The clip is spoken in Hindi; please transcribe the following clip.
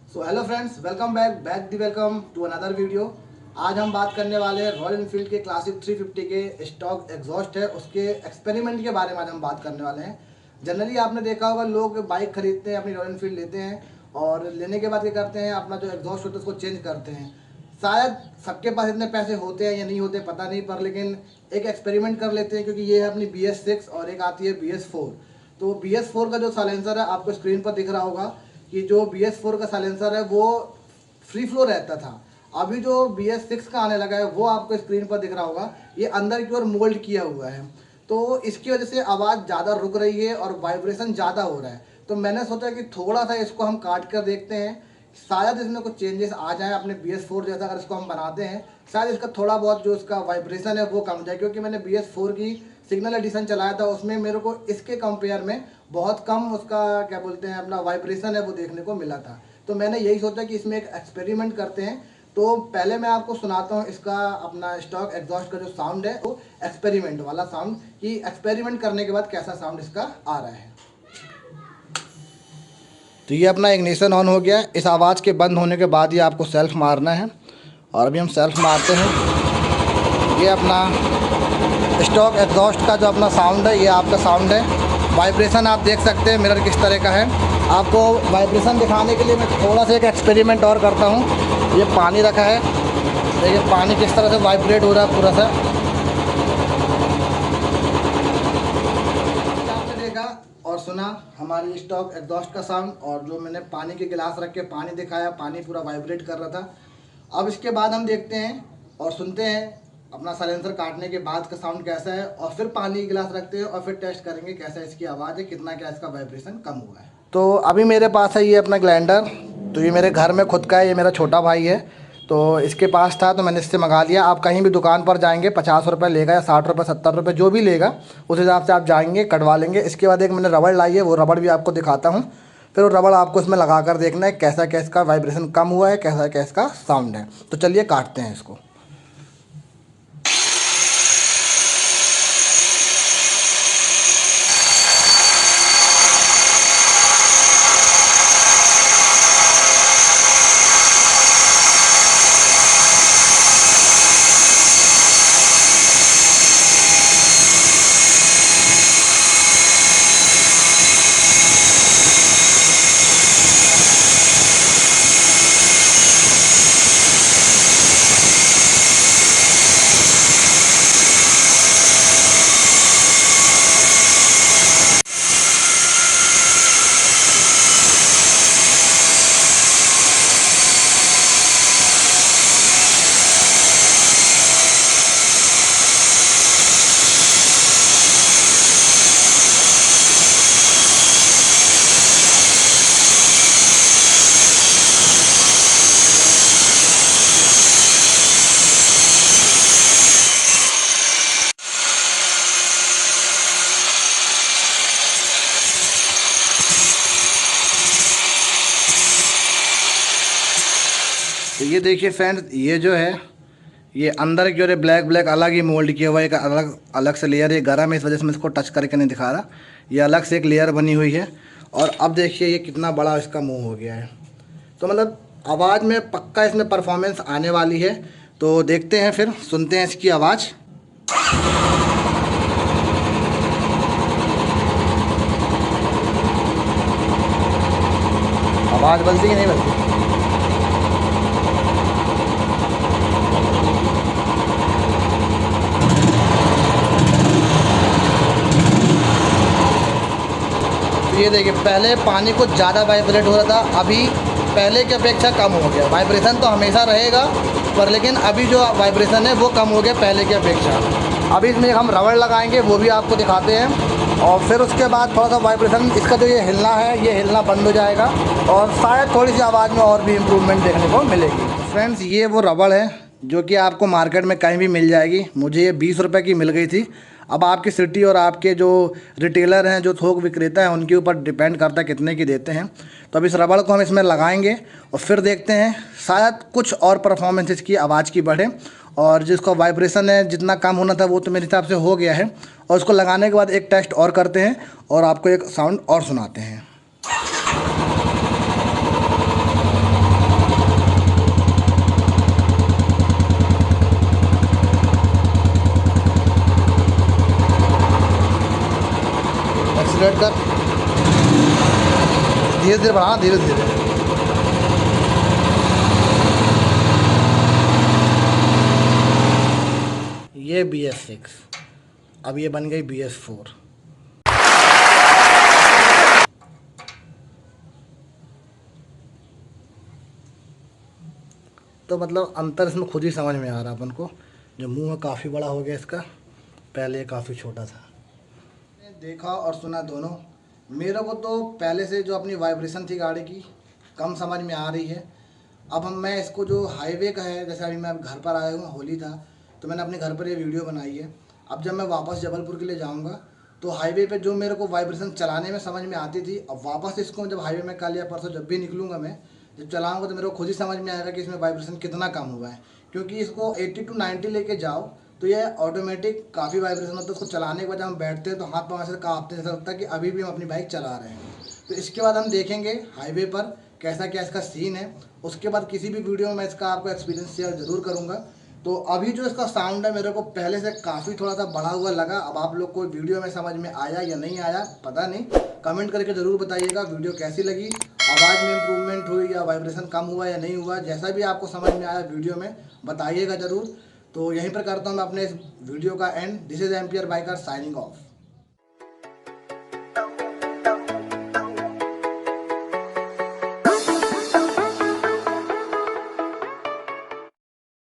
So hello friends, welcome back the welcome to another video. आज हम बात करने वाले हैं रॉयल एनफील्ड के क्लासिक 350 के स्टॉक एग्जॉस्ट है उसके एक्सपेरिमेंट के बारे में आज हम बात करने वाले हैं। जनरली आपने देखा होगा, लोग बाइक खरीदते हैं, अपनी रॉयल एनफील्ड लेते हैं और लेने के बाद क्या करते हैं, अपना जो एग्जॉस्ट होता है उसको चेंज करते हैं। शायद सबके पास इतने पैसे होते हैं या नहीं होते पता नहीं, पर लेकिन एक एक्सपेरिमेंट कर लेते हैं क्योंकि ये है अपनी BS6 और एक आती है BS4। तो BS4 का जो साइलेंसर है आपको स्क्रीन पर दिख रहा होगा कि जो BS4 का साइलेंसर है वो फ्री फ्लो रहता था। अभी जो BS6 का आने लगा है वो आपको स्क्रीन पर दिख रहा होगा, ये अंदर की ओर मोल्ड किया हुआ है। तो इसकी वजह से आवाज़ ज़्यादा रुक रही है और वाइब्रेशन ज़्यादा हो रहा है। तो मैंने सोचा कि थोड़ा सा इसको हम काट कर देखते हैं, शायद इसमें कुछ चेंजेस आ जाए अपने BS4 जैसा। अगर इसको हम बनाते हैं शायद इसका थोड़ा बहुत जो इसका वाइब्रेशन है वो कम हो जाए, क्योंकि मैंने BS4 की सिग्नल एडिशन चलाया था, उसमें मेरे को इसके कंपेयर में बहुत कम उसका क्या बोलते हैं अपना वाइब्रेशन है वो देखने को मिला था। तो मैंने यही सोचा कि इसमें एक एक्सपेरिमेंट करते हैं। तो पहले मैं आपको सुनाता हूँ इसका अपना स्टॉक एग्जॉस्ट का जो साउंड है वो एक्सपेरिमेंट वाला साउंड, कि एक्सपेरिमेंट करने के बाद कैसा साउंड इसका आ रहा है। तो ये अपना इग्निशन ऑन हो गया। इस आवाज़ के बंद होने के बाद ही आपको सेल्फ मारना है और अभी हम सेल्फ मारते हैं। ये अपना स्टॉक एग्जॉस्ट का जो अपना साउंड है, ये आपका साउंड है। वाइब्रेशन आप देख सकते हैं मिरर किस तरह का है। आपको वाइब्रेशन दिखाने के लिए मैं थोड़ा सा एक एक्सपेरिमेंट और करता हूँ। ये पानी रखा है, देखिए पानी किस तरह से वाइब्रेट हो रहा है पूरा सा। आपने देखा और सुना हमारी स्टॉक एग्जॉस्ट का साउंड, और जो मैंने पानी के गिलास रख के पानी दिखाया, पानी पूरा वाइब्रेट कर रहा था। अब इसके बाद हम देखते हैं और सुनते हैं अपना साइलेंसर काटने के बाद का साउंड कैसा है, और फिर पानी गिलास रखते हैं और फिर टेस्ट करेंगे कैसा इसकी आवाज़ है, कितना क्या इसका वाइब्रेशन कम हुआ है। तो अभी मेरे पास है ये अपना ग्लैंडर। तो ये मेरे घर में खुद का है, ये मेरा छोटा भाई है तो इसके पास था तो मैंने इससे मंगा लिया। आप कहीं भी दुकान पर जाएंगे 50 रुपये लेगा या 60 रुपये 70 रुपये जो भी लेगा, उस हिसाब से आप जाएंगे कटवा लेंगे। इसके बाद एक मैंने रबड़ लाई है, वो रबड़ भी आपको दिखाता हूँ। फिर वो रबड़ आपको इसमें लगा कर देखना है कैसा क्या इसका वाइब्रेशन कम हुआ है, कैसा क्या इसका साउंड है। तो चलिए काटते हैं इसको। तो ये देखिए फ्रेंड्स, ये जो है ये अंदर की ओर ब्लैक ब्लैक अलग ही मोल्ड किया हुआ है, एक अलग अलग से लेयर है। गर्म है इस वजह से मैं इसको टच करके नहीं दिखा रहा, ये अलग से एक लेयर बनी हुई है। और अब देखिए ये कितना बड़ा इसका मुंह हो गया है। तो मतलब आवाज़ में पक्का इसमें परफॉर्मेंस आने वाली है। तो देखते हैं, फिर सुनते हैं इसकी आवाज़। आवाज़ बजती कि नहीं बजती? ये देखिए पहले पानी को ज़्यादा वाइब्रेट हो रहा था, अभी पहले की अपेक्षा कम हो गया। वाइब्रेशन तो हमेशा रहेगा पर लेकिन अभी जो वाइब्रेशन है वो कम हो गया पहले की अपेक्षा। अभी इसमें हम रबड़ लगाएंगे वो भी आपको दिखाते हैं, और फिर उसके बाद थोड़ा सा वाइब्रेशन इसका जो ये हिलना है ये हिलना बंद हो जाएगा और शायद थोड़ी सी आवाज़ में और भी इम्प्रूवमेंट देखने को मिलेगी। फ्रेंड्स, ये वो रबड़ है जो कि आपको मार्केट में कहीं भी मिल जाएगी। मुझे ये 20 रुपये की मिल गई थी। अब आपकी सिटी और आपके जो रिटेलर हैं, जो थोक विक्रेता हैं, उनके ऊपर डिपेंड करता है कितने की देते हैं। तो अब इस रबड़ को हम इसमें लगाएंगे और फिर देखते हैं, शायद कुछ और परफॉर्मेंस इसकी आवाज़ की बढ़े। और जिसका वाइब्रेशन है जितना कम होना था वो तो मेरे हिसाब से हो गया है। और उसको लगाने के बाद एक टेस्ट और करते हैं और आपको एक साउंड और सुनाते हैं। कर, धीरे धीरे बढ़ाना, धीरे धीरे। ये BS6, अब ये बन गई BS4। तो मतलब अंतर इसमें खुद ही समझ में आ रहा है अपन को। जो मुंह है काफ़ी बड़ा हो गया इसका, पहले ये काफ़ी छोटा था। देखा और सुना दोनों। मेरे को तो पहले से जो अपनी वाइब्रेशन थी गाड़ी की कम समझ में आ रही है। अब मैं इसको जो हाईवे का है, जैसे अभी मैं घर पर आया हूँ, होली था तो मैंने अपने घर पर ये वीडियो बनाई है। अब जब मैं वापस जबलपुर के लिए जाऊँगा तो हाईवे पे जो मेरे को वाइब्रेशन चलाने में समझ में आती थी, अब वापस इसको जब हाईवे में कल या परसों जब भी निकलूँगा मैं, जब चलाऊँगा तो मेरे को खुद ही समझ में आएगा कि इसमें वाइब्रेशन कितना कम हुआ है। क्योंकि इसको 80 to 90 लेके जाओ तो ये ऑटोमेटिक काफ़ी वाइब्रेशन होता है। उसको चलाने के बाद हम बैठते हैं तो हाथ पाँव ऐसे काँपते हैं, ऐसा लगता है कि अभी भी हम अपनी बाइक चला रहे हैं। तो इसके बाद हम देखेंगे हाईवे पर कैसा क्या इसका सीन है। उसके बाद किसी भी वीडियो में मैं इसका आपको एक्सपीरियंस शेयर ज़रूर करूँगा। तो अभी जो इसका साउंड है मेरे को पहले से काफ़ी थोड़ा सा बढ़ा हुआ लगा। अब आप लोग को वीडियो में समझ में आया या नहीं आया पता नहीं, कमेंट करके ज़रूर बताइएगा वीडियो कैसी लगी, आवाज़ में इम्प्रूवमेंट हुई या वाइब्रेशन कम हुआ या नहीं हुआ। जैसा भी आपको समझ में आया वीडियो में बताइएगा ज़रूर। तो यहीं पर करता हूँ मैं अपने इस वीडियो का and. This is ampere biker signing off.